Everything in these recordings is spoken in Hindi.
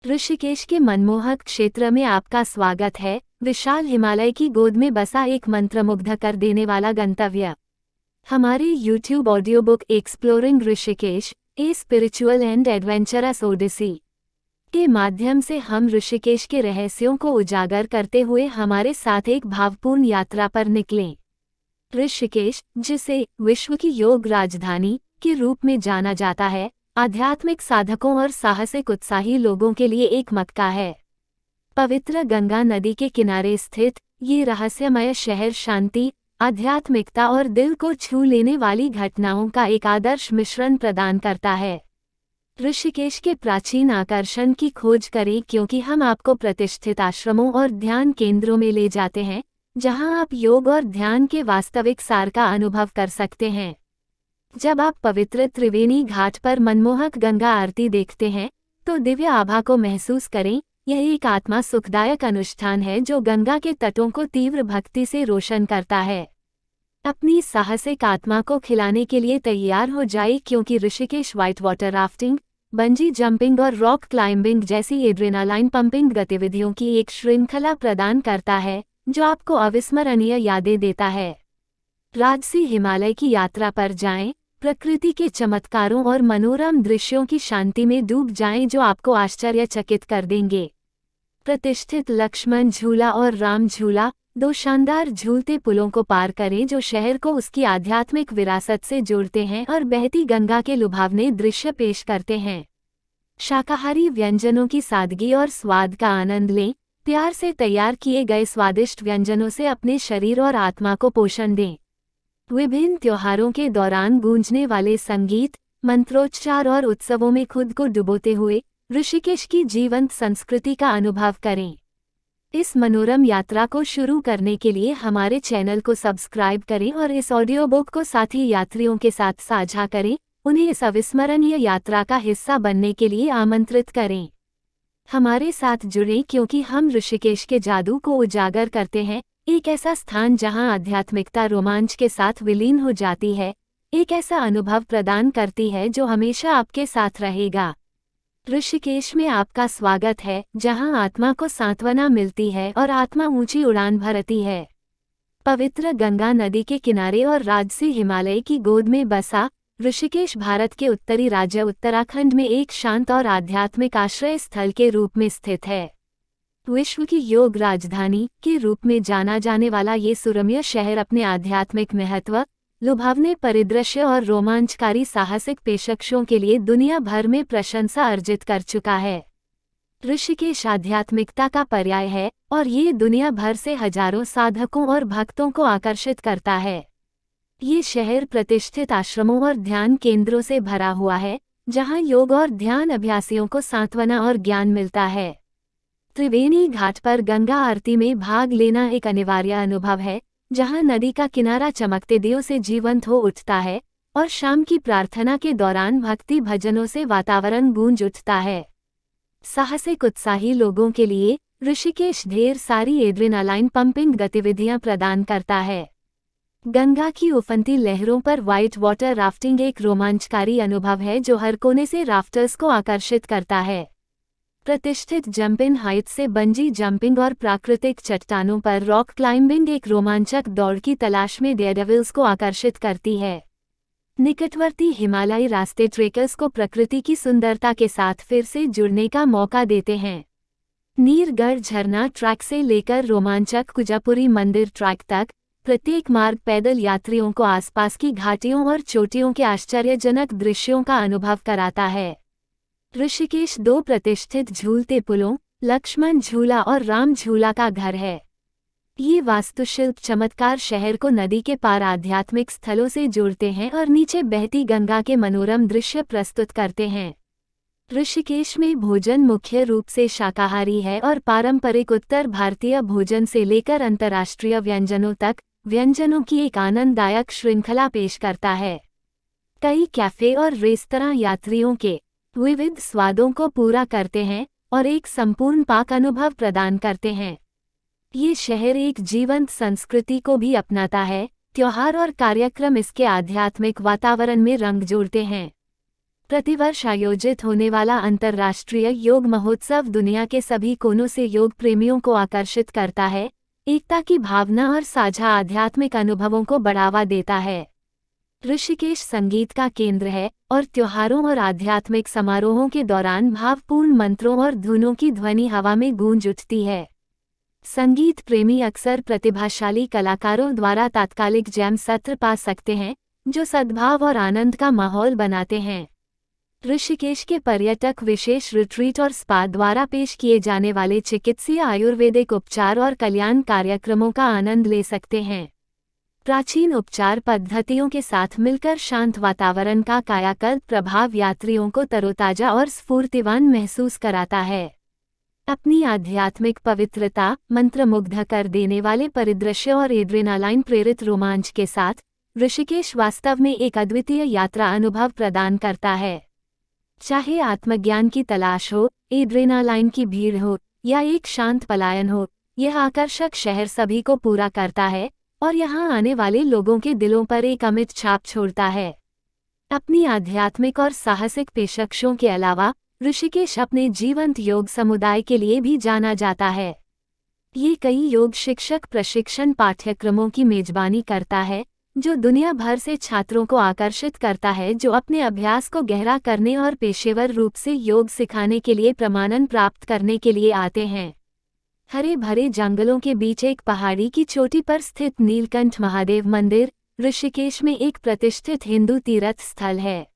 ऋषिकेश के मनमोहक क्षेत्र में आपका स्वागत है। विशाल हिमालय की गोद में बसा एक मंत्रमुग्ध कर देने वाला गंतव्य। हमारे YouTube audio book exploring Rishikesh, a spiritual and adventurous odyssey के माध्यम से हम ऋषिकेश के रहस्यों को उजागर करते हुए हमारे साथ एक भावपूर्ण यात्रा पर निकलें। ऋषिकेश, जिसे विश्व की योग राजधानी के रूप में जाना जाता है, आध्यात्मिक साधकों और साहसिक उत्साही लोगों के लिए एक मक्का है। पवित्र गंगा नदी के किनारे स्थित ये रहस्यमय शहर शांति, आध्यात्मिकता और दिल को छू लेने वाली घटनाओं का एक आदर्श मिश्रण प्रदान करता है। ऋषिकेश के प्राचीन आकर्षण की खोज करें, क्योंकि हम आपको प्रतिष्ठित आश्रमों और ध्यान केंद्रों में ले जाते हैं, जहां आप योग और ध्यान के वास्तविक सार का अनुभव कर सकते हैं। जब आप पवित्र त्रिवेणी घाट पर मनमोहक गंगा आरती देखते हैं, तो दिव्य आभा को महसूस करें। यह एक आत्मा सुखदायक अनुष्ठान है जो गंगा के तटों को तीव्र भक्ति से रोशन करता है। अपनी साहसिक आत्मा को खिलाने के लिए तैयार हो जाए, क्योंकि Rishikesh white water rafting, bungee jumping और रॉक क्लाइंबिंग जैसी एड्रेनालाइन पंपिंग गतिविधियों की एक श्रृंखला प्रदान करता है, जो आपको अविस्मरणीय यादें देता है। राजसी हिमालय की यात्रा पर जाएं, प्रकृति के चमत्कारों और मनोरम दृश्यों की शांति में डूब जाएं जो आपको आश्चर्यचकित कर देंगे। प्रतिष्ठित लक्ष्मण झूला और राम झूला, दो शानदार झूलते पुलों को पार करें जो शहर को उसकी आध्यात्मिक विरासत से जोड़ते हैं और बहती गंगा के लुभावने दृश्य पेश करते हैं। शाकाहारी व्यंजनों की सादगी और स्वाद का आनंद लें। प्यार से तैयार किए गए स्वादिष्ट व्यंजनों से अपने शरीर और आत्मा को पोषण दें। विभिन्न त्योहारों के दौरान गूंजने वाले संगीत, मंत्रोच्चार और उत्सवों में खुद को डुबोते हुए ऋषिकेश की जीवंत संस्कृति का अनुभव करें। इस मनोरम यात्रा को शुरू करने के लिए हमारे चैनल को सब्सक्राइब करें और इस ऑडियो बुक को साथी यात्रियों के साथ साझा करें। उन्हें इस अविस्मरणीय यात्रा का हिस्सा बनने के लिए आमंत्रित करें। हमारे साथ जुड़ें, क्योंकि हम ऋषिकेश के जादू को उजागर करते हैं। एक ऐसा स्थान जहां आध्यात्मिकता रोमांच के साथ विलीन हो जाती है, एक ऐसा अनुभव प्रदान करती है जो हमेशा आपके साथ रहेगा। ऋषिकेश में आपका स्वागत है, जहां आत्मा को सांत्वना मिलती है और आत्मा ऊंची उड़ान भरती है। पवित्र गंगा नदी के किनारे और राजसी हिमालय की गोद में बसा ऋषिकेश भारत के उत्तरी राज्य उत्तराखंड में एक शांत और आध्यात्मिक आश्रय स्थल के रूप में स्थित है। विश्व की योग राजधानी के रूप में जाना जाने वाला ये सुरम्य शहर अपने आध्यात्मिक महत्व, लुभावने परिदृश्य और रोमांचकारी साहसिक पेशकशों के लिए दुनिया भर में प्रशंसा अर्जित कर चुका है। ऋषिकेश आध्यात्मिकता का पर्याय है और ये दुनिया भर से हजारों साधकों और भक्तों को आकर्षित करता है। ये शहर प्रतिष्ठित आश्रमों और ध्यान केंद्रों से भरा हुआ है, जहां योग और ध्यान अभ्यासियों को सांत्वना और ज्ञान मिलता है। त्रिवेणी घाट पर गंगा आरती में भाग लेना एक अनिवार्य अनुभव है, जहां नदी का किनारा चमकते दियों से जीवंत हो उठता है और शाम की प्रार्थना के दौरान भक्ति भजनों से वातावरण गूंज उठता है। साहसिक उत्साही लोगों के लिए ऋषिकेश ढेर सारी एड्रेनालाइन पंपिंग गतिविधियां प्रदान करता है। गंगा की उफनती लहरों पर व्हाइट वाटर राफ्टिंग एक रोमांचकारी अनुभव है जो हर कोने से राफ्टर्स को आकर्षित करता है। प्रतिष्ठित जंपिंग हाइट से बंजी जंपिंग और प्राकृतिक चट्टानों पर रॉक क्लाइंबिंग एक रोमांचक दौड़ की तलाश में डेयरडेविल्स को आकर्षित करती है। निकटवर्ती हिमालयी रास्ते ट्रेकर्स को प्रकृति की सुंदरता के साथ फिर से जुड़ने का मौका देते हैं। नीरगढ़ झरना ट्रैक से लेकर रोमांचक कुजापुरी मंदिर ट्रैक तक, प्रत्येक मार्ग पैदल यात्रियों को आसपास की घाटियों और चोटियों के आश्चर्यजनक दृश्यों का अनुभव कराता है। ऋषिकेश दो प्रतिष्ठित झूलते पुलों, लक्ष्मण झूला और राम झूला का घर है। ये वास्तुशिल्प चमत्कार शहर को नदी के पार आध्यात्मिक स्थलों से जोड़ते हैं और नीचे बहती गंगा के मनोरम दृश्य प्रस्तुत करते हैं। ऋषिकेश में भोजन मुख्य रूप से शाकाहारी है और पारंपरिक उत्तर भारतीय भोजन से लेकर अंतर्राष्ट्रीय व्यंजनों तक व्यंजनों की एक आनंददायक श्रृंखला पेश करता है। कई कैफे और रेस्तरां यात्रियों के विविध स्वादों को पूरा करते हैं और एक संपूर्ण पाक अनुभव प्रदान करते हैं। ये शहर एक जीवंत संस्कृति को भी अपनाता है। त्योहार और कार्यक्रम इसके आध्यात्मिक वातावरण में रंग जोड़ते हैं। प्रतिवर्ष आयोजित होने वाला अंतर्राष्ट्रीय योग महोत्सव दुनिया के सभी कोनों से योग प्रेमियों को आकर्षित करता है, एकता की भावना और साझा आध्यात्मिक अनुभवों को बढ़ावा देता है। ऋषिकेश संगीत का केंद्र है और त्योहारों और आध्यात्मिक समारोहों के दौरान भावपूर्ण मंत्रों और धुनों की ध्वनि हवा में गूंज उठती है। संगीत प्रेमी अक्सर प्रतिभाशाली कलाकारों द्वारा तात्कालिक जैम सत्र पा सकते हैं, जो सद्भाव और आनंद का माहौल बनाते हैं। ऋषिकेश के पर्यटक विशेष रिट्रीट और स्पा द्वारा पेश किए जाने वाले चिकित्सीय आयुर्वेदिक उपचार और कल्याण कार्यक्रमों का आनंद ले सकते हैं। प्राचीन उपचार पद्धतियों के साथ मिलकर शांत वातावरण का कायाकल्प प्रभाव यात्रियों को तरोताजा और स्फूर्तिवान महसूस कराता है। अपनी आध्यात्मिक पवित्रता, मंत्रमुग्ध कर देने वाले परिदृश्य और एड्रेनालाइन प्रेरित रोमांच के साथ ऋषिकेश वास्तव में एक अद्वितीय यात्रा अनुभव प्रदान करता है। चाहे आत्मज्ञान की तलाश हो, एड्रेनालाइन की भीड़ हो या एक शांत पलायन हो, यह आकर्षक शहर सभी को पूरा करता है और यहाँ आने वाले लोगों के दिलों पर एक अमिट छाप छोड़ता है। अपनी आध्यात्मिक और साहसिक पेशकशों के अलावा ऋषिकेश अपने जीवंत योग समुदाय के लिए भी जाना जाता है। ये कई योग शिक्षक प्रशिक्षण पाठ्यक्रमों की मेजबानी करता है, जो दुनिया भर से छात्रों को आकर्षित करता है जो अपने अभ्यास को गहरा करने और पेशेवर रूप से योग सिखाने के लिए प्रमाणन प्राप्त करने के लिए आते हैं। हरे भरे जंगलों के बीच एक पहाड़ी की चोटी पर स्थित नीलकंठ महादेव मंदिर ऋषिकेश में एक प्रतिष्ठित हिंदू तीर्थ स्थल है।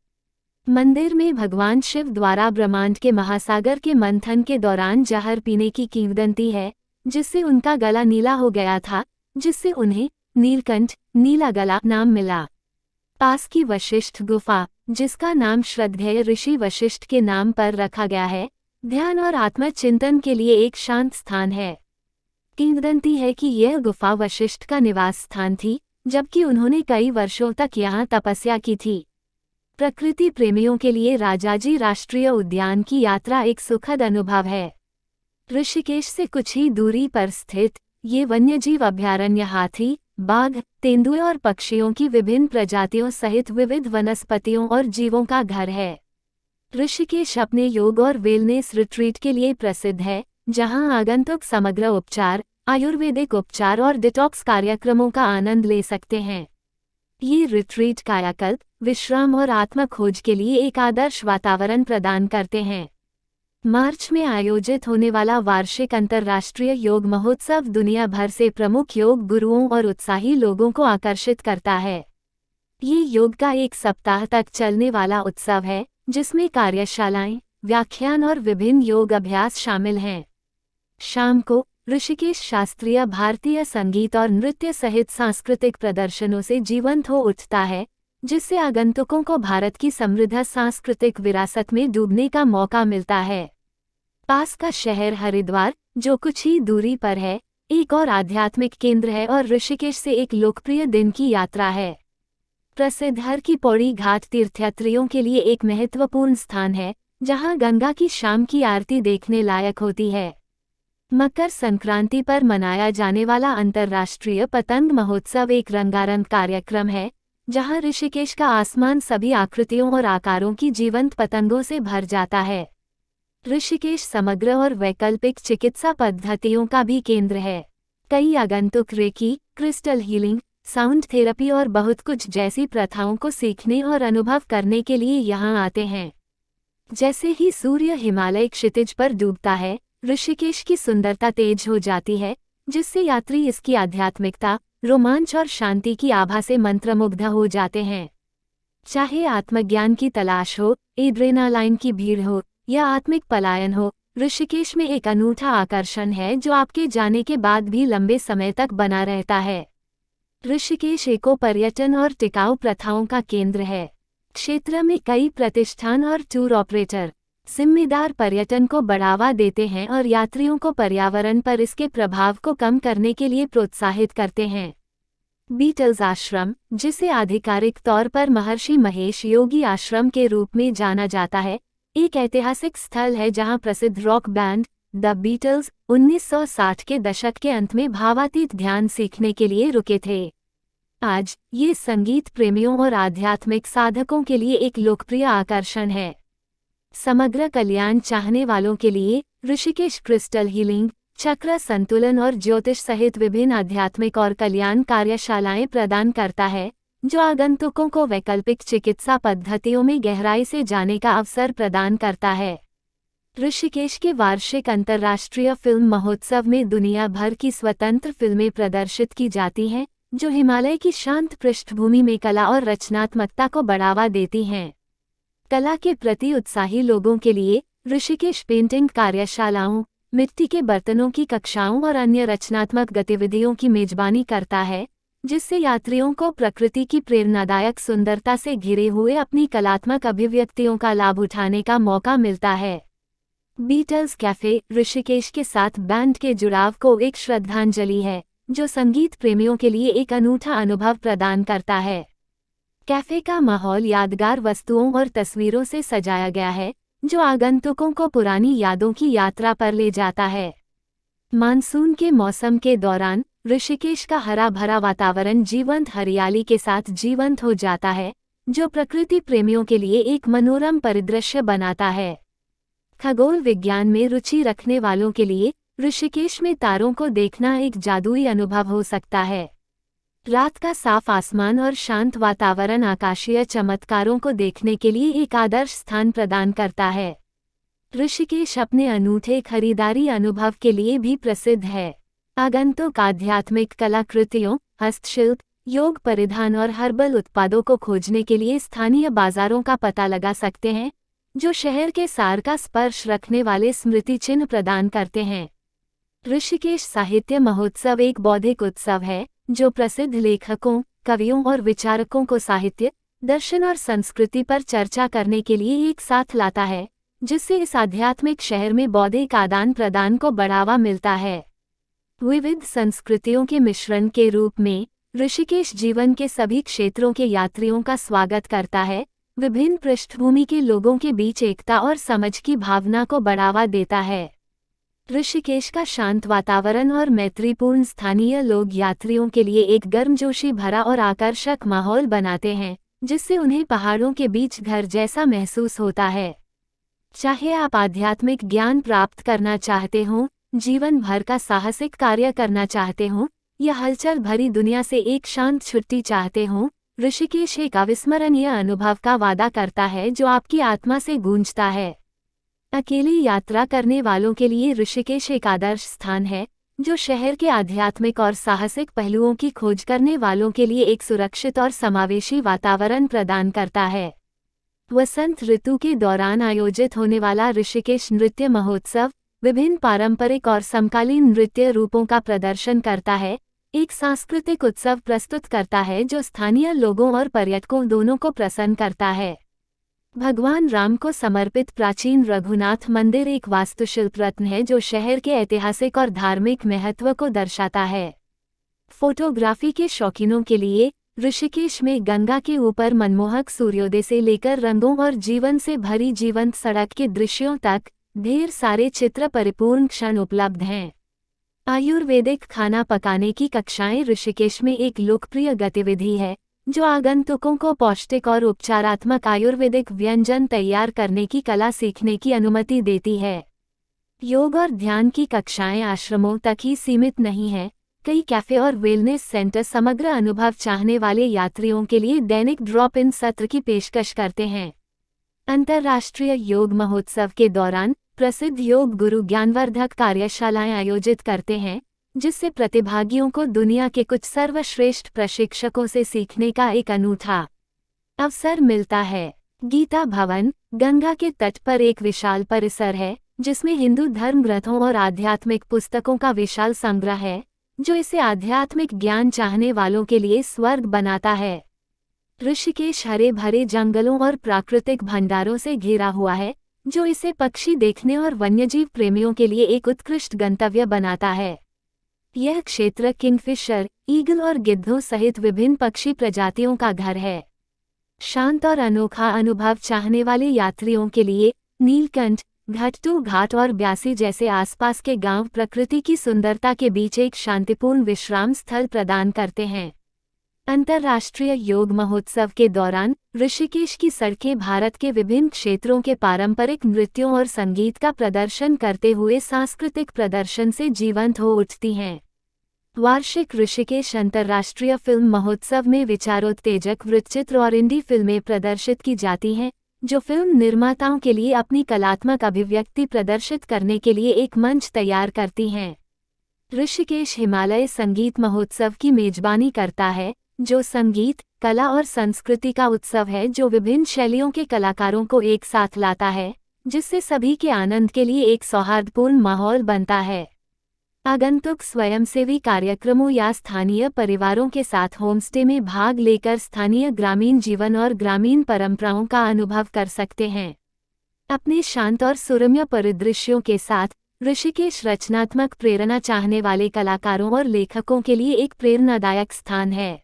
मंदिर में भगवान शिव द्वारा ब्रह्मांड के महासागर के मंथन के दौरान जहर पीने की किंवदंती है, जिससे उनका गला नीला हो गया था, जिससे उन्हें नीलकंठ नीला गला नाम मिला। पास की वशिष्ठ गुफा, जिसका नाम श्रद्धेय ऋषि वशिष्ठ के नाम पर रखा गया है, ध्यान और आत्मचिंतन के लिए एक शांत स्थान है। किंवदंती है कि यह गुफा वशिष्ठ का निवास स्थान थी, जबकि उन्होंने कई वर्षों तक यहाँ तपस्या की थी। प्रकृति प्रेमियों के लिए राजाजी राष्ट्रीय उद्यान की यात्रा एक सुखद अनुभव है। ऋषिकेश से कुछ ही दूरी पर स्थित ये वन्यजीव अभयारण्य हाथी, बाघ, तेंदुए और पक्षियों की विभिन्न प्रजातियों सहित विविध वनस्पतियों और जीवों का घर है। ऋषिकेश अपने योग और वेलनेस रिट्रीट के लिए प्रसिद्ध है, जहां आगंतुक समग्र उपचार, आयुर्वेदिक उपचार और डिटॉक्स कार्यक्रमों का आनंद ले सकते हैं। ये रिट्रीट कायाकल्प, विश्राम और आत्मखोज के लिए एक आदर्श वातावरण प्रदान करते हैं। मार्च में आयोजित होने वाला वार्षिक अंतर्राष्ट्रीय योग महोत्सव दुनिया भर से प्रमुख योग गुरुओं और उत्साही लोगों को आकर्षित करता है। ये योग का एक सप्ताह तक चलने वाला उत्सव है, जिसमें कार्यशालाएं, व्याख्यान और विभिन्न योग अभ्यास शामिल हैं। शाम को ऋषिकेश शास्त्रीय भारतीय संगीत और नृत्य सहित सांस्कृतिक प्रदर्शनों से जीवंत हो उठता है, जिससे आगंतुकों को भारत की समृद्ध सांस्कृतिक विरासत में डूबने का मौका मिलता है। पास का शहर हरिद्वार, जो कुछ ही दूरी पर है, एक और आध्यात्मिक केंद्र है और ऋषिकेश से एक लोकप्रिय दिन की यात्रा है। प्रसिद्ध हर की पौड़ी घाट तीर्थयात्रियों के लिए एक महत्वपूर्ण स्थान है, जहां गंगा की शाम की आरती देखने लायक होती है। मकर संक्रांति पर मनाया जाने वाला अंतर्राष्ट्रीय पतंग महोत्सव एक रंगारंग कार्यक्रम है, जहां ऋषिकेश का आसमान सभी आकृतियों और आकारों की जीवंत पतंगों से भर जाता है। ऋषिकेश समग्र और वैकल्पिक चिकित्सा पद्धतियों का भी केंद्र है। कई आगंतुक reiki, crystal healing, sound therapy और बहुत कुछ जैसी प्रथाओं को सीखने और अनुभव करने के लिए यहाँ आते हैं। जैसे ही सूर्य हिमालय क्षितिज पर डूबता है, ऋषिकेश की सुंदरता तेज हो जाती है, जिससे यात्री इसकी आध्यात्मिकता, रोमांच और शांति की आभा से मंत्रमुग्ध हो जाते हैं। चाहे आत्मज्ञान की तलाश हो, एड्रेनालाइन की भीड़ हो या आत्मिक पलायन हो, ऋषिकेश में एक अनूठा आकर्षण है जो आपके जाने के बाद भी लंबे समय तक बना रहता है। ऋषिकेश इको पर्यटन और टिकाऊ प्रथाओं का केंद्र है। क्षेत्र में कई प्रतिष्ठान और टूर ऑपरेटर जिम्मेदार पर्यटन को बढ़ावा देते हैं और यात्रियों को पर्यावरण पर इसके प्रभाव को कम करने के लिए प्रोत्साहित करते हैं। बीटल्स आश्रम, जिसे आधिकारिक तौर पर महर्षि महेश योगी आश्रम के रूप में जाना जाता है, एक ऐतिहासिक स्थल है जहां प्रसिद्ध रॉक बैंड द बीटल्स 1960 के दशक के अंत में भावातीत ध्यान सीखने के लिए रुके थे। आज ये संगीत प्रेमियों और आध्यात्मिक साधकों के लिए एक लोकप्रिय आकर्षण है। समग्र कल्याण चाहने वालों के लिए ऋषिकेश क्रिस्टल हीलिंग, चक्र संतुलन और ज्योतिष सहित विभिन्न आध्यात्मिक और कल्याण कार्यशालाएं प्रदान करता है, जो आगंतुकों को वैकल्पिक चिकित्सा पद्धतियों में गहराई से जाने का अवसर प्रदान करता है। ऋषिकेश के वार्षिक अंतर्राष्ट्रीय फिल्म महोत्सव में दुनिया भर की स्वतंत्र फिल्में प्रदर्शित की जाती हैं, जो हिमालय की शांत पृष्ठभूमि में कला और रचनात्मकता को बढ़ावा देती हैं। कला के प्रति उत्साही लोगों के लिए ऋषिकेश पेंटिंग कार्यशालाओं, मिट्टी के बर्तनों की कक्षाओं और अन्य रचनात्मक गतिविधियों की मेजबानी करता है, जिससे यात्रियों को प्रकृति की प्रेरणादायक सुंदरता से घिरे हुए अपनी कलात्मक अभिव्यक्तियों का लाभ उठाने का मौका मिलता है। बीटल्स कैफे ऋषिकेश के साथ बैंड के जुड़ाव को एक श्रद्धांजलि है, जो संगीत प्रेमियों के लिए एक अनूठा अनुभव प्रदान करता है। कैफे का माहौल यादगार वस्तुओं और तस्वीरों से सजाया गया है, जो आगंतुकों को पुरानी यादों की यात्रा पर ले जाता है। मानसून के मौसम के दौरान ऋषिकेश का हरा भरा वातावरण जीवंत हरियाली के साथ जीवंत हो जाता है, जो प्रकृति प्रेमियों के लिए एक मनोरम परिदृश्य बनाता है। खगोल विज्ञान में रुचि रखने वालों के लिए ऋषिकेश में तारों को देखना एक जादुई अनुभव हो सकता है। रात का साफ आसमान और शांत वातावरण आकाशीय चमत्कारों को देखने के लिए एक आदर्श स्थान प्रदान करता है। ऋषिकेश अपने अनूठे खरीदारी अनुभव के लिए भी प्रसिद्ध है। आगंतुक आध्यात्मिक कलाकृतियों, हस्तशिल्प, योग परिधान और हर्बल उत्पादों को खोजने के लिए स्थानीय बाजारों का पता लगा सकते हैं, जो शहर के सार का स्पर्श रखने वाले स्मृति चिन्ह प्रदान करते हैं। ऋषिकेश साहित्य महोत्सव एक बौद्धिक उत्सव है, जो प्रसिद्ध लेखकों, कवियों और विचारकों को साहित्य, दर्शन और संस्कृति पर चर्चा करने के लिए एक साथ लाता है, जिससे इस आध्यात्मिक शहर में बौद्धिक आदान प्रदान को बढ़ावा मिलता है। विविध संस्कृतियों के मिश्रण के रूप में ऋषिकेश जीवन के सभी क्षेत्रों के यात्रियों का स्वागत करता है, विभिन्न पृष्ठभूमि के लोगों के बीच एकता और समझ की भावना को बढ़ावा देता है। ऋषिकेश का शांत वातावरण और मैत्रीपूर्ण स्थानीय लोग यात्रियों के लिए एक गर्मजोशी भरा और आकर्षक माहौल बनाते हैं, जिससे उन्हें पहाड़ों के बीच घर जैसा महसूस होता है। चाहे आप आध्यात्मिक ज्ञान प्राप्त करना चाहते हों, जीवन भर का साहसिक कार्य करना चाहते हों, या हलचल भरी दुनिया से एक शांत छुट्टी चाहते हों, ऋषिकेश एक अविस्मरणीय अनुभव का वादा करता है जो आपकी आत्मा से गूंजता है। अकेली यात्रा करने वालों के लिए ऋषिकेश एक आदर्श स्थान है, जो शहर के आध्यात्मिक और साहसिक पहलुओं की खोज करने वालों के लिए एक सुरक्षित और समावेशी वातावरण प्रदान करता है। वसंत ऋतु के दौरान आयोजित होने वाला ऋषिकेश नृत्य महोत्सव विभिन्न पारंपरिक और समकालीन नृत्य रूपों का प्रदर्शन करता है, एक सांस्कृतिक उत्सव प्रस्तुत करता है जो स्थानीय लोगों और पर्यटकों दोनों को प्रसन्न करता है। भगवान राम को समर्पित प्राचीन रघुनाथ मंदिर एक वास्तुशिल्प रत्न है जो शहर के ऐतिहासिक और धार्मिक महत्व को दर्शाता है। फोटोग्राफी के शौकीनों के लिए ऋषिकेश में गंगा के ऊपर मनमोहक सूर्योदय से लेकर रंगों और जीवन से भरी जीवंत सड़क के दृश्यों तक ढेर सारे चित्र परिपूर्ण क्षण उपलब्ध हैं। आयुर्वेदिक खाना पकाने की कक्षाएं ऋषिकेश में एक लोकप्रिय गतिविधि है, जो आगंतुकों को पौष्टिक और उपचारात्मक आयुर्वेदिक व्यंजन तैयार करने की कला सीखने की अनुमति देती है। योग और ध्यान की कक्षाएं आश्रमों तक ही सीमित नहीं हैं, कई कैफे और वेलनेस सेंटर समग्र अनुभव चाहने वाले यात्रियों के लिए दैनिक ड्रॉप इन सत्र की पेशकश करते हैं। अंतर्राष्ट्रीय योग महोत्सव के दौरान प्रसिद्ध योग गुरु ज्ञानवर्धक कार्यशालाएं आयोजित करते हैं, जिससे प्रतिभागियों को दुनिया के कुछ सर्वश्रेष्ठ प्रशिक्षकों से सीखने का एक अनूठा अवसर मिलता है। गीता भवन गंगा के तट पर एक विशाल परिसर है, जिसमें हिंदू धर्म ग्रंथों और आध्यात्मिक पुस्तकों का विशाल संग्रह है, जो इसे आध्यात्मिक ज्ञान चाहने वालों के लिए स्वर्ग बनाता है। ऋषिकेश हरे भरे जंगलों और प्राकृतिक भंडारों से घिरा हुआ है, जो इसे पक्षी देखने और वन्यजीव प्रेमियों के लिए एक उत्कृष्ट गंतव्य बनाता है। यह क्षेत्र किंगफिशर, ईगल और गिद्धों सहित विभिन्न पक्षी प्रजातियों का घर है। शांत और अनोखा अनुभव चाहने वाले यात्रियों के लिए नीलकंठ, घटटू घाट और ब्यासी जैसे आसपास के गांव प्रकृति की सुंदरता के बीच एक शांतिपूर्ण विश्राम स्थल प्रदान करते हैं। अंतर्राष्ट्रीय योग महोत्सव के दौरान ऋषिकेश की सड़कें भारत के विभिन्न क्षेत्रों के पारंपरिक नृत्यों और संगीत का प्रदर्शन करते हुए सांस्कृतिक प्रदर्शन से जीवंत हो उठती हैं। वार्षिक ऋषिकेश अंतर्राष्ट्रीय फिल्म महोत्सव में विचारोत्तेजक वृत्तचित्र और इंडी फिल्में प्रदर्शित की जाती हैं, जो फिल्म निर्माताओं के लिए अपनी कलात्मक अभिव्यक्ति प्रदर्शित करने के लिए एक मंच तैयार करती हैं। ऋषिकेश हिमालय संगीत महोत्सव की मेजबानी करता है, जो संगीत, कला और संस्कृति का उत्सव है जो विभिन्न शैलियों के कलाकारों को एक साथ लाता है, जिससे सभी के आनंद के लिए एक सौहार्दपूर्ण माहौल बनता है। आगंतुक स्वयंसेवी कार्यक्रमों या स्थानीय परिवारों के साथ होमस्टे में भाग लेकर स्थानीय ग्रामीण जीवन और ग्रामीण परंपराओं का अनुभव कर सकते हैं। अपने शांत और सुरम्य परिदृश्यों के साथ ऋषिकेश रचनात्मक प्रेरणा चाहने वाले कलाकारों और लेखकों के लिए एक प्रेरणादायक स्थान है।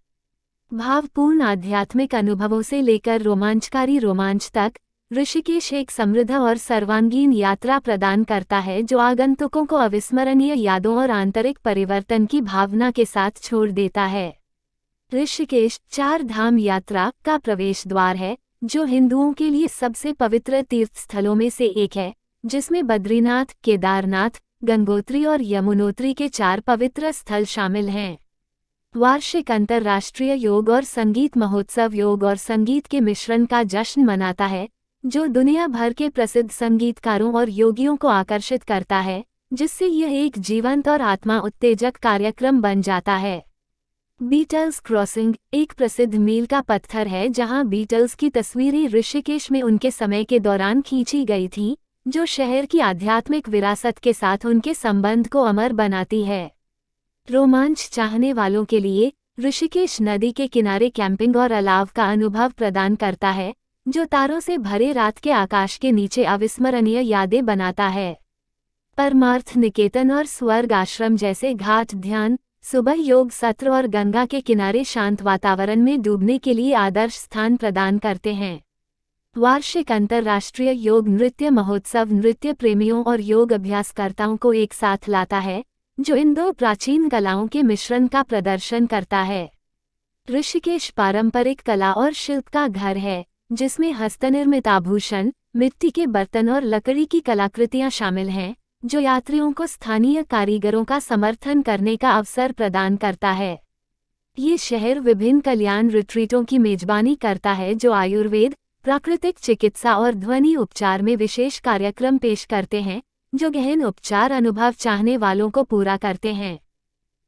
भावपूर्ण आध्यात्मिक अनुभवों से लेकर रोमांचकारी रोमांच तक, ऋषिकेश एक समृद्ध और सर्वांगीण यात्रा प्रदान करता है जो आगंतुकों को अविस्मरणीय यादों और आंतरिक परिवर्तन की भावना के साथ छोड़ देता है। ऋषिकेश 4 धाम यात्रा का प्रवेश द्वार है, जो हिंदुओं के लिए सबसे पवित्र तीर्थस्थलों में से एक है, जिसमें बद्रीनाथ, केदारनाथ, गंगोत्री और यमुनोत्री के 4 पवित्र स्थल शामिल हैं। वार्षिक अंतर्राष्ट्रीय योग और संगीत महोत्सव योग और संगीत के मिश्रण का जश्न मनाता है, जो दुनिया भर के प्रसिद्ध संगीतकारों और योगियों को आकर्षित करता है, जिससे यह एक जीवंत और आत्मा उत्तेजक कार्यक्रम बन जाता है। बीटल्स क्रॉसिंग एक प्रसिद्ध मील का पत्थर है जहां बीटल्स की तस्वीरें ऋषिकेश में उनके समय के दौरान खींची गई थीं, जो शहर की आध्यात्मिक विरासत के साथ उनके संबंध को अमर बनाती है। रोमांच चाहने वालों के लिए ऋषिकेश नदी के किनारे कैंपिंग और अलाव का अनुभव प्रदान करता है, जो तारों से भरे रात के आकाश के नीचे अविस्मरणीय यादें बनाता है। परमार्थ निकेतन और स्वर्ग आश्रम जैसे घाट ध्यान, सुबह योग सत्र और गंगा के किनारे शांत वातावरण में डूबने के लिए आदर्श स्थान प्रदान करते हैं। वार्षिक अंतर्राष्ट्रीय योग नृत्य महोत्सव नृत्य प्रेमियों और योग अभ्यासकर्ताओं को एक साथ लाता है, जो इन 2 प्राचीन कलाओं के मिश्रण का प्रदर्शन करता है। ऋषिकेश पारंपरिक कला और शिल्प का घर है, जिसमें हस्तनिर्मित आभूषण, मिट्टी के बर्तन और लकड़ी की कलाकृतियां शामिल हैं, जो यात्रियों को स्थानीय कारीगरों का समर्थन करने का अवसर प्रदान करता है। ये शहर विभिन्न कल्याण रिट्रीटों की मेजबानी करता है जो आयुर्वेद, प्राकृतिक चिकित्सा और ध्वनि उपचार में विशेष कार्यक्रम पेश करते हैं, जो गहन उपचार अनुभव चाहने वालों को पूरा करते हैं।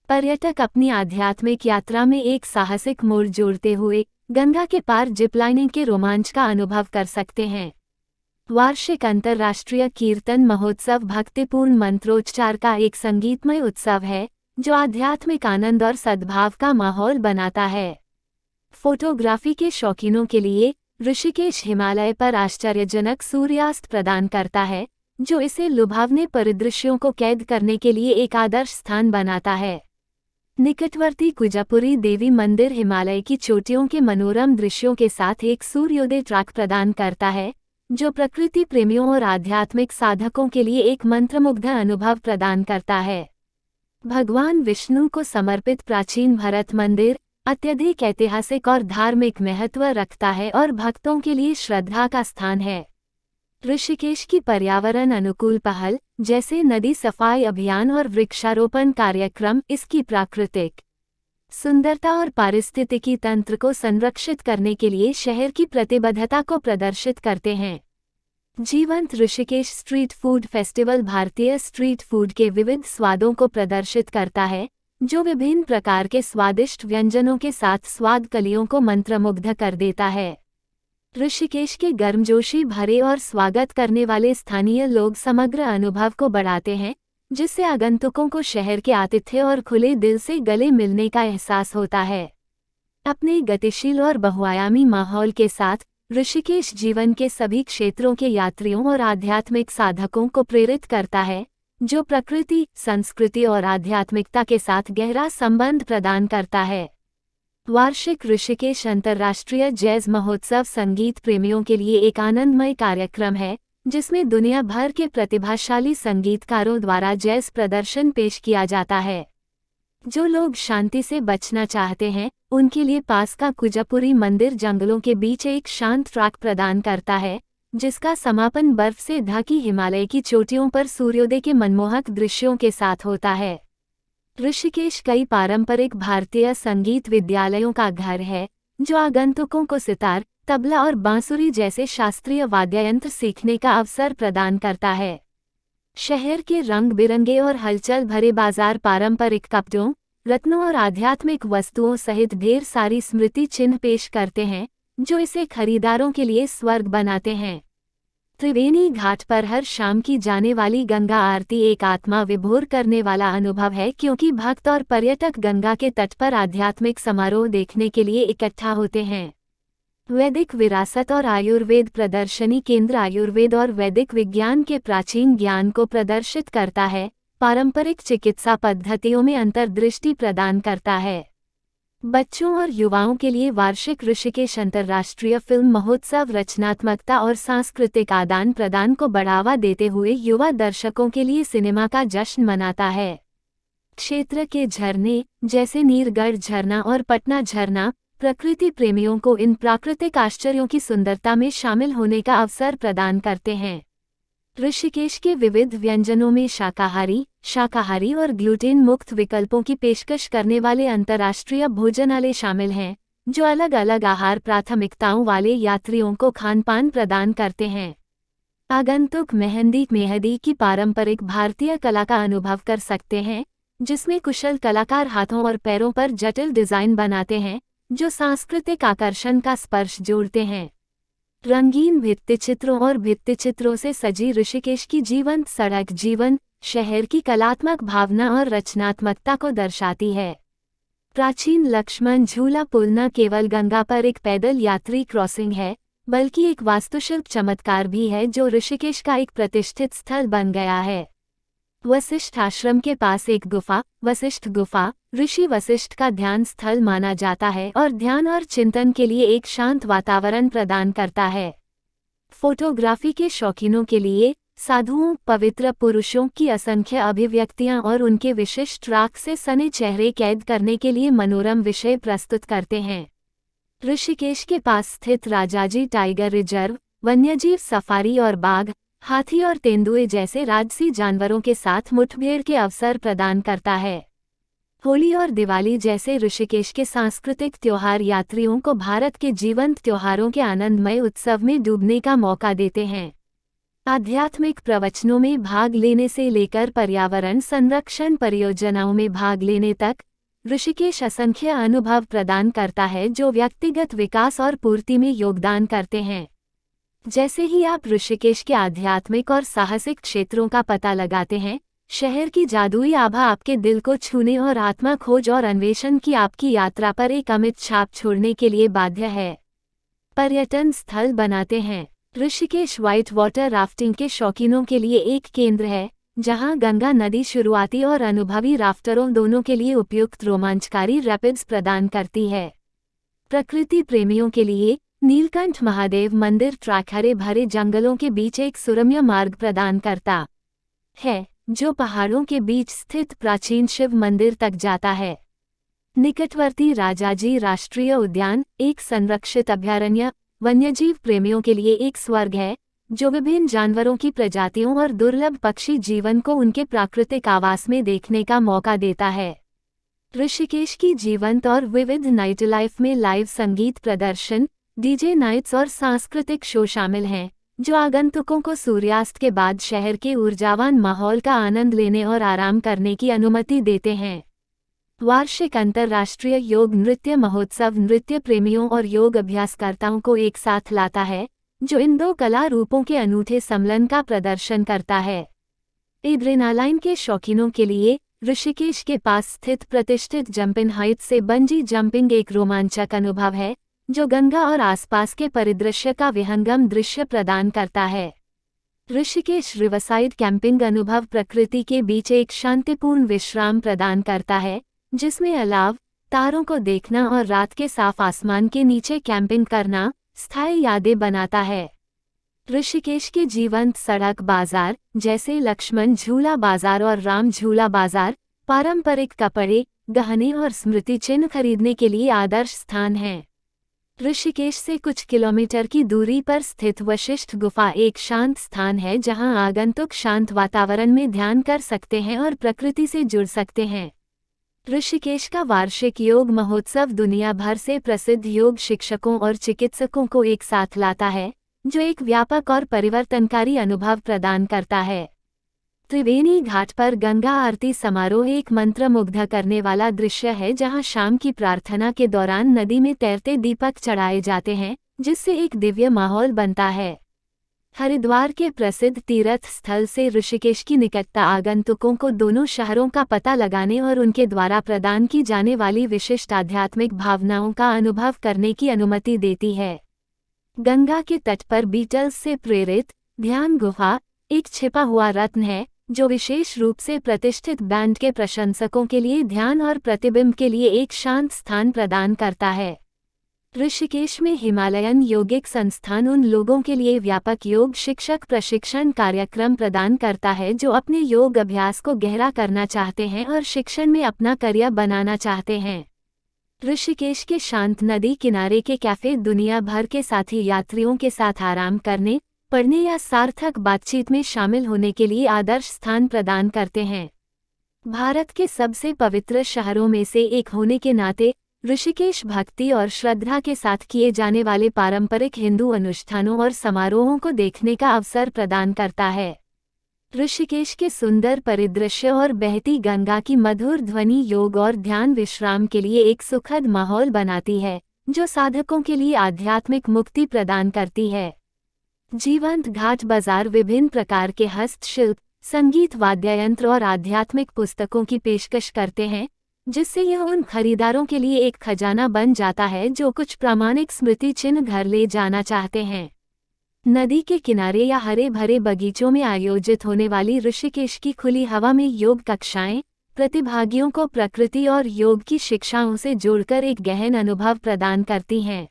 पर्यटक अपनी आध्यात्मिक यात्रा में एक साहसिक मोड़ जोड़ते हुए गंगा के पार जिपलाइनिंग के रोमांच का अनुभव कर सकते हैं। वार्षिक अंतर्राष्ट्रीय कीर्तन महोत्सव भक्तिपूर्ण मंत्रोच्चार का एक संगीतमय उत्सव है, जो आध्यात्मिक आनंद और सद्भाव का माहौल बनाता है। फोटोग्राफी के शौकीनों के लिए ऋषिकेश हिमालय पर आश्चर्यजनक सूर्यास्त प्रदान करता है, जो इसे लुभावने परिदृश्यों को कैद करने के लिए एक आदर्श स्थान बनाता है। निकटवर्ती कुजापुरी देवी मंदिर हिमालय की चोटियों के मनोरम दृश्यों के साथ एक सूर्योदय ट्रैक प्रदान करता है, जो प्रकृति प्रेमियों और आध्यात्मिक साधकों के लिए एक मंत्रमुग्ध अनुभव प्रदान करता है। भगवान विष्णु को समर्पित प्राचीन भरत मंदिर अत्यधिक ऐतिहासिक और धार्मिक महत्व रखता है और भक्तों के लिए श्रद्धा का स्थान है। ऋषिकेश की पर्यावरण अनुकूल पहल, जैसे नदी सफाई अभियान और वृक्षारोपण कार्यक्रम, इसकी प्राकृतिक सुंदरता और पारिस्थितिकी तंत्र को संरक्षित करने के लिए शहर की प्रतिबद्धता को प्रदर्शित करते हैं। जीवंत ऋषिकेश स्ट्रीट फूड फेस्टिवल भारतीय स्ट्रीट फूड के विविध स्वादों को प्रदर्शित करता है, जो विभिन्न प्रकार के स्वादिष्ट व्यंजनों के साथ स्वाद कलियों को मंत्रमुग्ध कर देता है। ऋषिकेश के गर्मजोशी भरे और स्वागत करने वाले स्थानीय लोग समग्र अनुभव को बढ़ाते हैं, जिससे आगंतुकों को शहर के आतिथ्य और खुले दिल से गले मिलने का एहसास होता है। अपने गतिशील और बहुआयामी माहौल के साथ ऋषिकेश जीवन के सभी क्षेत्रों के यात्रियों और आध्यात्मिक साधकों को प्रेरित करता है, जो प्रकृति, संस्कृति और आध्यात्मिकता के साथ गहरा संबंध प्रदान करता है। वार्षिक ऋषिकेश अंतर्राष्ट्रीय जैज़ महोत्सव संगीत प्रेमियों के लिए एक आनंदमय कार्यक्रम है, जिसमें दुनिया भर के प्रतिभाशाली संगीतकारों द्वारा जैज़ प्रदर्शन पेश किया जाता है। जो लोग शांति से बचना चाहते हैं उनके लिए पास का कुजापुरी मंदिर जंगलों के बीच एक शांत ट्रैक प्रदान करता है, जिसका समापन बर्फ से ढकी हिमालय की चोटियों पर सूर्योदय के मनमोहक दृश्यों के साथ होता है। ऋषिकेश कई पारंपरिक भारतीय संगीत विद्यालयों का घर है, जो आगंतुकों को सितार, तबला और बांसुरी जैसे शास्त्रीय वाद्ययंत्र सीखने का अवसर प्रदान करता है। शहर के रंग बिरंगे और हलचल भरे बाजार पारंपरिक कपड़ों, रत्नों और आध्यात्मिक वस्तुओं सहित ढेर सारी स्मृति चिन्ह पेश करते हैं, जो इसे खरीदारों के लिए स्वर्ग बनाते हैं। त्रिवेणी घाट पर हर शाम की जाने वाली गंगा आरती एक आत्मा विभोर करने वाला अनुभव है, क्योंकि भक्त और पर्यटक गंगा के तट पर आध्यात्मिक समारोह देखने के लिए इकट्ठा होते हैं। वैदिक विरासत और आयुर्वेद प्रदर्शनी केंद्र आयुर्वेद और वैदिक विज्ञान के प्राचीन ज्ञान को प्रदर्शित करता है, पारंपरिक चिकित्सा पद्धतियों में अंतर्दृष्टि प्रदान करता है। बच्चों और युवाओं के लिए वार्षिक ऋषिकेश अंतर्राष्ट्रीय फिल्म महोत्सव रचनात्मकता और सांस्कृतिक आदान प्रदान को बढ़ावा देते हुए युवा दर्शकों के लिए सिनेमा का जश्न मनाता है। क्षेत्र के झरने जैसे नीरगढ़ झरना और पटना झरना प्रकृति प्रेमियों को इन प्राकृतिक आश्चर्यों की सुंदरता में शामिल होने का अवसर प्रदान करते हैं। ऋषिकेश के विविध व्यंजनों में शाकाहारी और ग्लूटेन मुक्त विकल्पों की पेशकश करने वाले अंतर्राष्ट्रीय भोजनालय शामिल हैं, जो अलग अलग आहार प्राथमिकताओं वाले यात्रियों को खानपान प्रदान करते हैं। आगंतुक मेहंदी की पारंपरिक भारतीय कला का अनुभव कर सकते हैं, जिसमें कुशल कलाकार हाथों और पैरों पर जटिल डिजाइन बनाते हैं, जो सांस्कृतिक आकर्षण का स्पर्श जोड़ते हैं। रंगीन भित्तिचित्रों और भित्तिचित्रों से सजी ऋषिकेश की जीवंत सड़क शहर की कलात्मक भावना और रचनात्मकता को दर्शाती है। प्राचीन लक्ष्मण झूला पुल न केवल गंगा पर एक पैदल यात्री क्रॉसिंग है, बल्कि एक वास्तुशिल्प चमत्कार भी है, जो ऋषिकेश का एक प्रतिष्ठित स्थल बन गया है। वशिष्ठ आश्रम के पास एक गुफा, वशिष्ठ गुफा, ऋषि वशिष्ठ का ध्यान स्थल माना जाता है और ध्यान और चिंतन के लिए एक शांत वातावरण प्रदान करता है। फोटोग्राफी के शौकीनों के लिए साधुओं, पवित्र पुरुषों की असंख्य अभिव्यक्तियां और उनके विशिष्ट राख से सने चेहरे कैद करने के लिए मनोरम विषय प्रस्तुत करते हैं। ऋषिकेश के पास स्थित राजाजी टाइगर रिजर्व वन्यजीव सफारी और बाघ, हाथी और तेंदुए जैसे राजसी जानवरों के साथ मुठभेड़ के अवसर प्रदान करता है। होली और दिवाली जैसे ऋषिकेश के सांस्कृतिक त्योहार यात्रियों को भारत के जीवंत त्योहारों के आनंदमय उत्सव में डूबने का मौका देते हैं। आध्यात्मिक प्रवचनों में भाग लेने से लेकर पर्यावरण संरक्षण परियोजनाओं में भाग लेने तक, ऋषिकेश असंख्य अनुभव प्रदान करता है, जो व्यक्तिगत विकास और पूर्ति में योगदान करते हैं। जैसे ही आप ऋषिकेश के आध्यात्मिक और साहसिक क्षेत्रों का पता लगाते हैं, शहर की जादुई आभा आपके दिल को छूने और आत्मा खोज और अन्वेषण की आपकी यात्रा पर एक अमिट छाप छोड़ने के लिए बाध्य है। पर्यटन स्थल बनाते हैं। ऋषिकेश व्हाइट वाटर राफ्टिंग के शौकीनों के लिए एक केंद्र है, जहां गंगा नदी शुरुआती और अनुभवी राफ्टरों दोनों के लिए उपयुक्त रोमांचकारी रैपिड्स प्रदान करती है। प्रकृति प्रेमियों के लिए नीलकंठ महादेव मंदिर ट्रैक हरे भरे जंगलों के बीच एक सुरम्य मार्ग प्रदान करता है, जो पहाड़ों के बीच स्थित प्राचीन शिव मंदिर तक जाता है। निकटवर्ती राजाजी राष्ट्रीय उद्यान एक संरक्षित अभयारण्य वन्यजीव प्रेमियों के लिए एक स्वर्ग है, जो विभिन्न जानवरों की प्रजातियों और दुर्लभ पक्षी जीवन को उनके प्राकृतिक आवास में देखने का मौका देता है। ऋषिकेश की जीवंत और विविध नाइट लाइफ में लाइव संगीत प्रदर्शन, डीजे नाइट्स और सांस्कृतिक शो शामिल हैं, जो आगंतुकों को सूर्यास्त के बाद शहर के ऊर्जावान माहौल का आनंद लेने और आराम करने की अनुमति देते हैं। वार्षिक अंतर्राष्ट्रीय योग नृत्य महोत्सव नृत्य प्रेमियों और योग अभ्यासकर्ताओं को एक साथ लाता है, जो इन दो कला रूपों के अनूठे सम्मिलन का प्रदर्शन करता है। एड्रेनालाइन के शौकीनों के लिए ऋषिकेश के पास स्थित प्रतिष्ठित जंपिंग हाइट्स से बंजी जंपिंग एक रोमांचक अनुभव है, जो गंगा और आसपास के परिदृश्य का विहंगम दृश्य प्रदान करता है। ऋषिकेश रिवरसाइड कैंपिंग अनुभव प्रकृति के बीच एक शांतिपूर्ण विश्राम प्रदान करता है, जिसमें अलाव, तारों को देखना और रात के साफ आसमान के नीचे कैंपिंग करना स्थायी यादें बनाता है। ऋषिकेश के जीवंत सड़क बाजार जैसे लक्ष्मण झूला बाजार और राम झूला बाजार पारंपरिक कपड़े, गहने और स्मृति चिन्ह खरीदने के लिए आदर्श स्थान है। ऋषिकेश से कुछ किलोमीटर की दूरी पर स्थित वशिष्ठ गुफा एक शांत स्थान है जहां आगंतुक शांत वातावरण में ध्यान कर सकते हैं और प्रकृति से जुड़ सकते हैं। ऋषिकेश का वार्षिक योग महोत्सव दुनिया भर से प्रसिद्ध योग शिक्षकों और चिकित्सकों को एक साथ लाता है, जो एक व्यापक और परिवर्तनकारी अनुभव प्रदान करता है। त्रिवेणी घाट पर गंगा आरती समारोह एक मंत्रमुग्ध करने वाला दृश्य है जहां शाम की प्रार्थना के दौरान नदी में तैरते दीपक चढ़ाए जाते हैं, जिससे एक दिव्य माहौल बनता है। हरिद्वार के प्रसिद्ध तीर्थ स्थल से ऋषिकेश की निकटता आगंतुकों को दोनों शहरों का पता लगाने और उनके द्वारा प्रदान की जाने वाली विशिष्ट आध्यात्मिक भावनाओं का अनुभव करने की अनुमति देती है। गंगा के तट पर बीटल्स से प्रेरित ध्यान गुफा एक छिपा हुआ रत्न है, जो विशेष रूप से प्रतिष्ठित बैंड के प्रशंसकों के लिए ध्यान और प्रतिबिंब के लिए एक शांत स्थान प्रदान करता है। ऋषिकेश में हिमालयन योगिक संस्थान उन लोगों के लिए व्यापक योग शिक्षक प्रशिक्षण कार्यक्रम प्रदान करता है जो अपने योग अभ्यास को गहरा करना चाहते हैं और शिक्षण में अपना करियर बनाना चाहते हैं। ऋषिकेश के शांत नदी किनारे के कैफे दुनिया भर के साथी यात्रियों के साथ आराम करने, पढ़ने या सार्थक बातचीत में शामिल होने के लिए आदर्श स्थान प्रदान करते हैं। भारत के सबसे पवित्र शहरों में से एक होने के नाते ऋषिकेश भक्ति और श्रद्धा के साथ किए जाने वाले पारंपरिक हिंदू अनुष्ठानों और समारोहों को देखने का अवसर प्रदान करता है। ऋषिकेश के सुंदर परिदृश्य और बहती गंगा की मधुर ध्वनि योग और ध्यान विश्राम के लिए एक सुखद माहौल बनाती है, जो साधकों के लिए आध्यात्मिक मुक्ति प्रदान करती है। जीवंत घाट बाजार विभिन्न प्रकार के हस्तशिल्प, संगीत वाद्ययंत्र और आध्यात्मिक पुस्तकों की पेशकश करते हैं, जिससे यह उन खरीदारों के लिए एक खजाना बन जाता है जो कुछ प्रामाणिक स्मृति चिन्ह घर ले जाना चाहते हैं। नदी के किनारे या हरे भरे बगीचों में आयोजित होने वाली ऋषिकेश की खुली हवा में योग कक्षाएं प्रतिभागियों को प्रकृति और योग की शिक्षाओं से जोड़कर एक गहन अनुभव प्रदान करती हैं।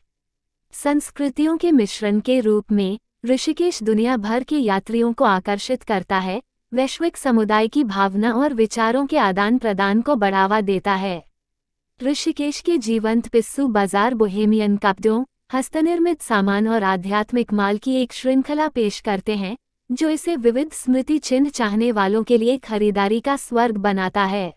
संस्कृतियों के मिश्रण के रूप में ऋषिकेश दुनिया भर के यात्रियों को आकर्षित करता है, वैश्विक समुदाय की भावना और विचारों के आदान प्रदान को बढ़ावा देता है। ऋषिकेश के जीवंत पिस्सू बाजार बोहेमियन कपड़ों, हस्तनिर्मित सामान और आध्यात्मिक माल की एक श्रृंखला पेश करते हैं, जो इसे विविध स्मृति चिन्ह चाहने वालों के लिए खरीदारी का स्वर्ग बनाता है।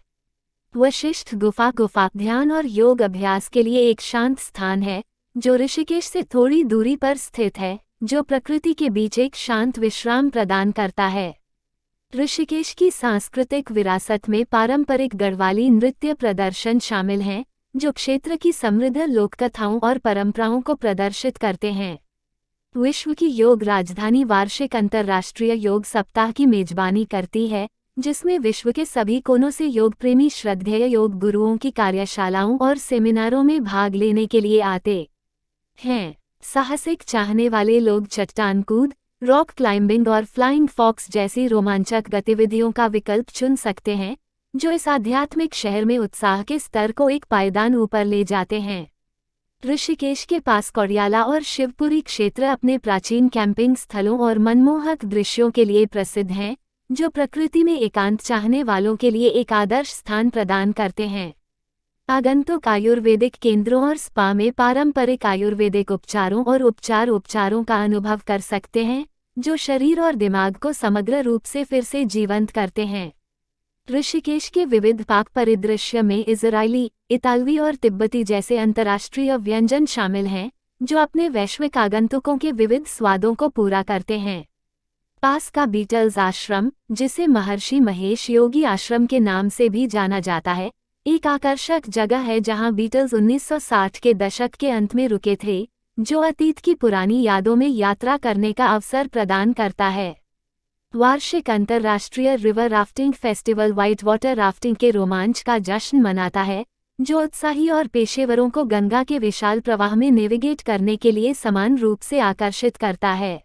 वशिष्ठ गुफा ध्यान और योग अभ्यास के लिए एक शांत स्थान है, जो ऋषिकेश से थोड़ी दूरी पर स्थित है, जो प्रकृति के बीच एक शांत विश्राम प्रदान करता है। ऋषिकेश की सांस्कृतिक विरासत में पारंपरिक गढ़वाली नृत्य प्रदर्शन शामिल हैं, जो क्षेत्र की समृद्ध लोककथाओं और परंपराओं को प्रदर्शित करते हैं। विश्व की योग राजधानी वार्षिक अंतर्राष्ट्रीय योग सप्ताह की मेजबानी करती है, जिसमें विश्व के सभी कोनों से योग प्रेमी श्रद्धेय योग गुरुओं की कार्यशालाओं और सेमिनारों में भाग लेने के लिए आते हैं। साहसिक चाहने वाले लोग चट्टान कूद, रॉक क्लाइंबिंग और फ्लाइंग फॉक्स जैसी रोमांचक गतिविधियों का विकल्प चुन सकते हैं, जो इस आध्यात्मिक शहर में उत्साह के स्तर को एक पायदान ऊपर ले जाते हैं। ऋषिकेश के पास कोड़ियाला और शिवपुरी क्षेत्र अपने प्राचीन कैंपिंग स्थलों और मनमोहक दृश्यों के लिए प्रसिद्ध हैं, जो प्रकृति में एकांत चाहने वालों के लिए एक आदर्श स्थान प्रदान करते हैं। आगंतुक आयुर्वेदिक केंद्रों और स्पा में पारंपरिक आयुर्वेदिक उपचारों और उपचारों का अनुभव कर सकते हैं, जो शरीर और दिमाग को समग्र रूप से फिर से जीवंत करते हैं। ऋषिकेश के विविध पाक परिदृश्य में इजरायली, इतालवी और तिब्बती जैसे अंतर्राष्ट्रीय व्यंजन शामिल हैं, जो अपने वैश्विक आगंतुकों के विविध स्वादों को पूरा करते हैं। पास का बीटल्स आश्रम, जिसे महर्षि महेश योगी आश्रम के नाम से भी जाना जाता है, एक आकर्षक जगह है जहां बीटल्स 1960 के दशक के अंत में रुके थे, जो अतीत की पुरानी यादों में यात्रा करने का अवसर प्रदान करता है। वार्षिक अंतर्राष्ट्रीय river rafting festival white water rafting के रोमांच का जश्न मनाता है, जो उत्साही और पेशेवरों को गंगा के विशाल प्रवाह में नेविगेट करने के लिए समान रूप से आकर्षित करता है।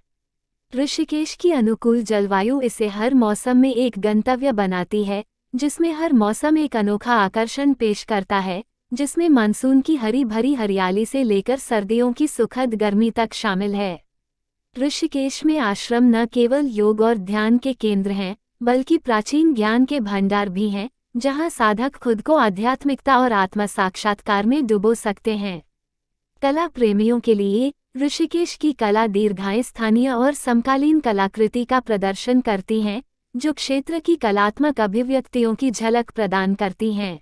ऋषिकेश की अनुकूल जलवायु इसे हर मौसम में एक गंतव्य बनाती है, जिसमें हर मौसम एक अनोखा आकर्षण पेश करता है, जिसमें मानसून की हरी भरी हरियाली से लेकर सर्दियों की सुखद गर्मी तक शामिल है। ऋषिकेश में आश्रम न केवल योग और ध्यान के केंद्र हैं, बल्कि प्राचीन ज्ञान के भंडार भी हैं, जहां साधक खुद को आध्यात्मिकता और आत्म साक्षात्कार में डुबो सकते हैं। कला प्रेमियों के लिए ऋषिकेश की कला दीर्घाएं स्थानीय और समकालीन कलाकृति का प्रदर्शन करती हैं, जो क्षेत्र की कलात्मक अभिव्यक्तियों की झलक प्रदान करती हैं।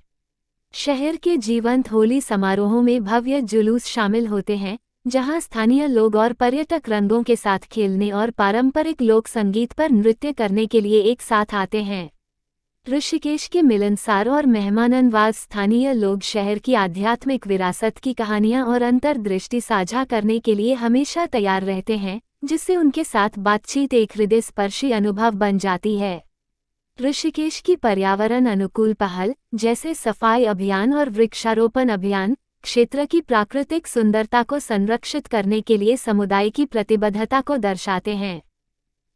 शहर के जीवंत होली समारोहों में भव्य जुलूस शामिल होते हैं, जहां स्थानीय लोग और पर्यटक रंगों के साथ खेलने और पारंपरिक लोक संगीत पर नृत्य करने के लिए एक साथ आते हैं। ऋषिकेश के मिलनसार और मेहमाननवाज स्थानीय लोग शहर की आध्यात्मिक विरासत की कहानियां और अंतर्दृष्टि साझा करने के लिए हमेशा तैयार रहते हैं, जिससे उनके साथ बातचीत एक हृदयस्पर्शी अनुभव बन जाती है। ऋषिकेश की पर्यावरण अनुकूल पहल, जैसे सफाई अभियान और वृक्षारोपण अभियान, क्षेत्र की प्राकृतिक सुंदरता को संरक्षित करने के लिए समुदाय की प्रतिबद्धता को दर्शाते हैं।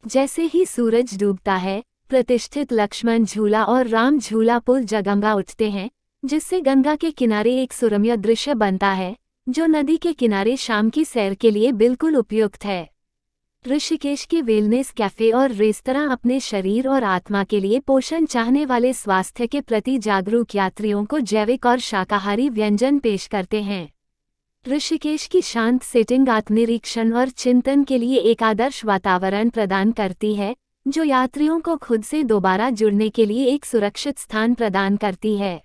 जैसे ही सूरज डूबता है, प्रतिष्ठित लक्ष्मण झूला और राम झूला पुल जगमगा उठते हैं, जिससे गंगा के किनारे एक सुरम्य दृश्य बनता है, जो नदी के किनारे शाम की सैर के लिए बिल्कुल उपयुक्त है। ऋषिकेश के वेलनेस कैफे और रेस्तरां अपने शरीर और आत्मा के लिए पोषण चाहने वाले स्वास्थ्य के प्रति जागरूक यात्रियों को जैविक और शाकाहारी व्यंजन पेश करते हैं। ऋषिकेश की शांत सेटिंग आत्मनिरीक्षण और चिंतन के लिए एक आदर्श वातावरण प्रदान करती है, जो यात्रियों को खुद से दोबारा जुड़ने के लिए एक सुरक्षित स्थान प्रदान करती है।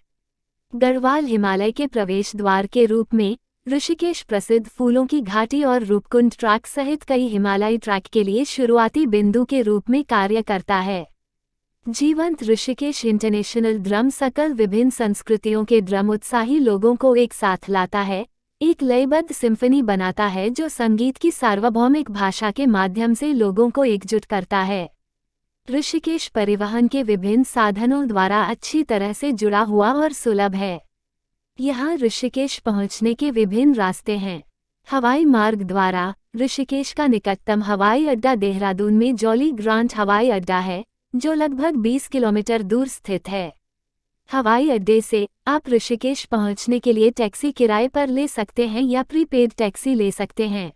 गढ़वाल हिमालय के प्रवेश द्वार के रूप में ऋषिकेश प्रसिद्ध फूलों की घाटी और रूपकुंड ट्रैक सहित कई हिमालयी ट्रैक के लिए शुरुआती बिंदु के रूप में कार्य करता है। जीवंत ऋषिकेश इंटरनेशनल ड्रम सर्कल विभिन्न संस्कृतियों के ड्रम उत्साही लोगों को एक साथ लाता है, एक लयबद्ध सिम्फनी बनाता है जो संगीत की सार्वभौमिक भाषा के माध्यम से लोगों को एकजुट करता है। ऋषिकेश परिवहन के विभिन्न साधनों द्वारा अच्छी तरह से जुड़ा हुआ और सुलभ है। यहाँ ऋषिकेश पहुँचने के विभिन्न रास्ते हैं। हवाई मार्ग द्वारा ऋषिकेश का निकटतम हवाई अड्डा देहरादून में जॉली ग्रांट हवाई अड्डा है, जो लगभग 20 किलोमीटर दूर स्थित है। हवाई अड्डे से आप ऋषिकेश पहुँचने के लिए टैक्सी किराए पर ले सकते हैं या प्रीपेड टैक्सी ले सकते हैं।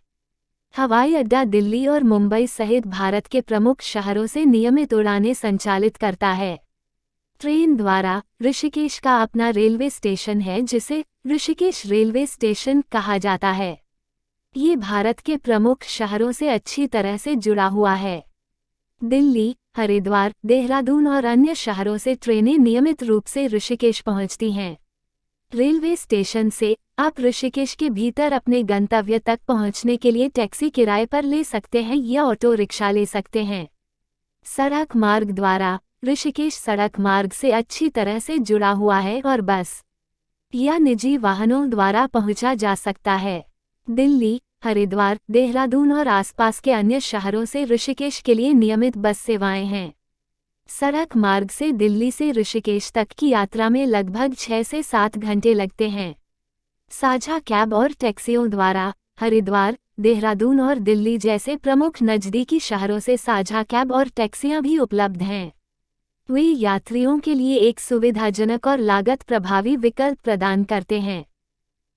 हवाई अड्डा दिल्ली और मुंबई सहित भारत के प्रमुख शहरों से नियमित उड़ानें संचालित करता है। ट्रेन द्वारा ऋषिकेश का अपना रेलवे स्टेशन है, जिसे ऋषिकेश रेलवे स्टेशन कहा जाता है। ये भारत के प्रमुख शहरों से अच्छी तरह से जुड़ा हुआ है। दिल्ली, हरिद्वार, देहरादून और अन्य शहरों से ट्रेनें नियमित रूप से ऋषिकेश पहुंचती हैं। रेलवे स्टेशन से आप ऋषिकेश के भीतर अपने गंतव्य तक पहुंचने के लिए टैक्सी किराए पर ले सकते हैं या ऑटो रिक्शा ले सकते हैं। सड़क मार्ग द्वारा ऋषिकेश सड़क मार्ग से अच्छी तरह से जुड़ा हुआ है और बस या निजी वाहनों द्वारा पहुंचा जा सकता है। दिल्ली, हरिद्वार, देहरादून और आसपास के अन्य शहरों से ऋषिकेश के लिए नियमित बस सेवाएं हैं। सड़क मार्ग से दिल्ली से ऋषिकेश तक की यात्रा में लगभग 6 से 7 घंटे लगते हैं। साझा कैब और टैक्सियों द्वारा हरिद्वार, देहरादून और दिल्ली जैसे प्रमुख नज़दीकी शहरों से साझा कैब और टैक्सियां भी उपलब्ध हैं। वे यात्रियों के लिए एक सुविधाजनक और लागत प्रभावी विकल्प प्रदान करते हैं।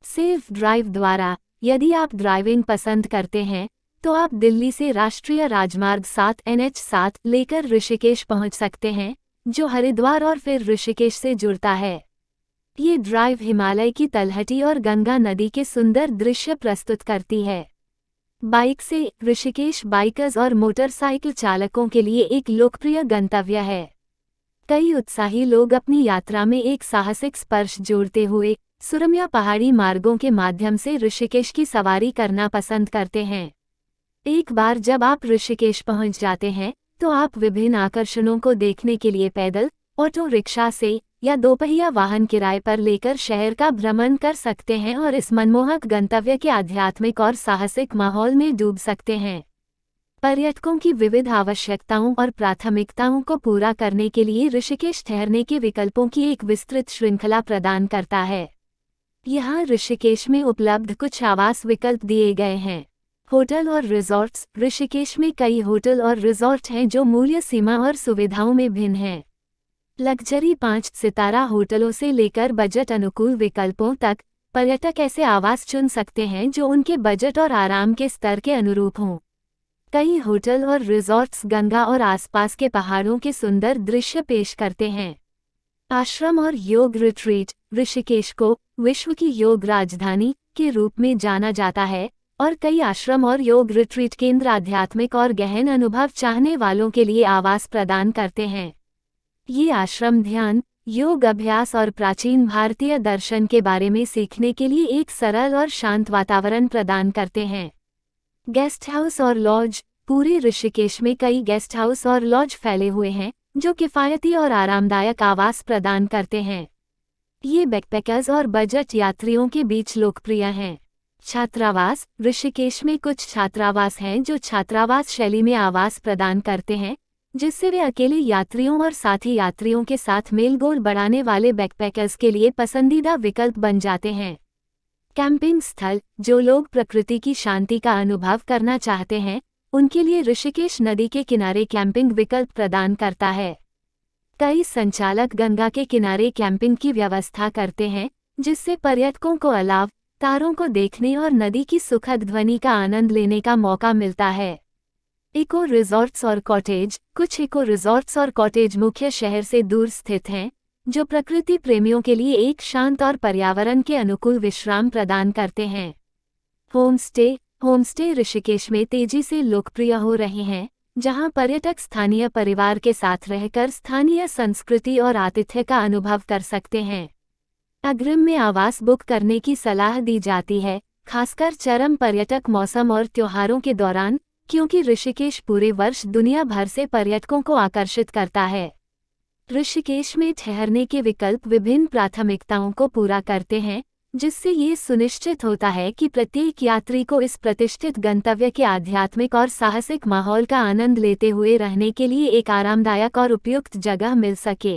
सेफ ड्राइव द्वारा यदि आप ड्राइविंग पसंद करते हैं, तो आप दिल्ली से राष्ट्रीय राजमार्ग 7 NH7 लेकर ऋषिकेश पहुंच सकते हैं, जो हरिद्वार और फिर ऋषिकेश से जुड़ता है। ये ड्राइव हिमालय की तलहटी और गंगा नदी के सुंदर दृश्य प्रस्तुत करती है। बाइक से ऋषिकेश बाइकर्स और मोटरसाइकिल चालकों के लिए एक लोकप्रिय गंतव्य है। कई उत्साही लोग अपनी यात्रा में एक साहसिक स्पर्श जोड़ते हुए सुरम्य पहाड़ी मार्गों के माध्यम से ऋषिकेश की सवारी करना पसंद करते हैं। एक बार जब आप ऋषिकेश पहुंच जाते हैं, तो आप विभिन्न आकर्षणों को देखने के लिए पैदल, ऑटो रिक्शा से या दोपहिया वाहन किराए पर लेकर शहर का भ्रमण कर सकते हैं और इस मनमोहक गंतव्य के आध्यात्मिक और साहसिक माहौल में डूब सकते हैं। पर्यटकों की विविध आवश्यकताओं और प्राथमिकताओं को पूरा करने के लिए ऋषिकेश ठहरने के विकल्पों की एक विस्तृत श्रृंखला प्रदान करता है। यहाँ ऋषिकेश में उपलब्ध कुछ आवास विकल्प दिए गए हैं। होटल और रिजॉर्ट्स। ऋषिकेश में कई होटल और रिजॉर्ट हैं जो मूल्य सीमा और सुविधाओं में भिन्न हैं। लग्जरी 5 सितारा होटलों से लेकर बजट अनुकूल विकल्पों तक, पर्यटक ऐसे आवास चुन सकते हैं जो उनके बजट और आराम के स्तर के अनुरूप हों। कई होटल और रिजॉर्ट्स गंगा और आसपास के पहाड़ों के सुंदर दृश्य पेश करते हैं। आश्रम और योग रिट्रीट। ऋषिकेश को विश्व की योग राजधानी के रूप में जाना जाता है और कई आश्रम और योग रिट्रीट केंद्र आध्यात्मिक और गहन अनुभव चाहने वालों के लिए आवास प्रदान करते हैं। ये आश्रम ध्यान, योग अभ्यास और प्राचीन भारतीय दर्शन के बारे में सीखने के लिए एक सरल और शांत वातावरण प्रदान करते हैं। गेस्ट हाउस और लॉज। पूरे ऋषिकेश में कई गेस्ट हाउस और लॉज फैले हुए हैं जो किफ़ायती और आरामदायक आवास प्रदान करते हैं। ये बैकपैकर्स और बजट यात्रियों के बीच लोकप्रिय हैं। छात्रावास। ऋषिकेश में कुछ छात्रावास हैं जो छात्रावास शैली में आवास प्रदान करते हैं, जिससे वे अकेले यात्रियों और साथी यात्रियों के साथ मेलजोल बढ़ाने वाले बैकपैकर्स के लिए पसंदीदा विकल्प बन जाते हैं। कैंपिंग स्थल। जो लोग प्रकृति की शांति का अनुभव करना चाहते हैं, उनके लिए ऋषिकेश नदी के किनारे कैंपिंग विकल्प प्रदान करता है। कई संचालक गंगा के किनारे कैंपिंग की व्यवस्था करते हैं, जिससे पर्यटकों को अलाव, तारों को देखने और नदी की सुखद ध्वनि का आनंद लेने का मौका मिलता है। इको रिजॉर्ट्स और कॉटेज। कुछ इको रिजॉर्ट्स और कॉटेज मुख्य शहर से दूर स्थित हैं, जो प्रकृति प्रेमियों के लिए एक शांत और पर्यावरण के अनुकूल विश्राम प्रदान करते हैं। होमस्टे। होमस्टे ऋषिकेश में तेजी से लोकप्रिय हो रहे हैं, जहां पर्यटक स्थानीय परिवार के साथ रहकर स्थानीय संस्कृति और आतिथ्य का अनुभव कर सकते हैं। अग्रिम में आवास बुक करने की सलाह दी जाती है, खासकर चरम पर्यटक मौसम और त्योहारों के दौरान, क्योंकि ऋषिकेश पूरे वर्ष दुनिया भर से पर्यटकों को आकर्षित करता है। ऋषिकेश में ठहरने के विकल्प विभिन्न प्राथमिकताओं को पूरा करते हैं, जिससे ये सुनिश्चित होता है कि प्रत्येक यात्री को इस प्रतिष्ठित गंतव्य के आध्यात्मिक और साहसिक माहौल का आनंद लेते हुए रहने के लिए एक आरामदायक और उपयुक्त जगह मिल सके।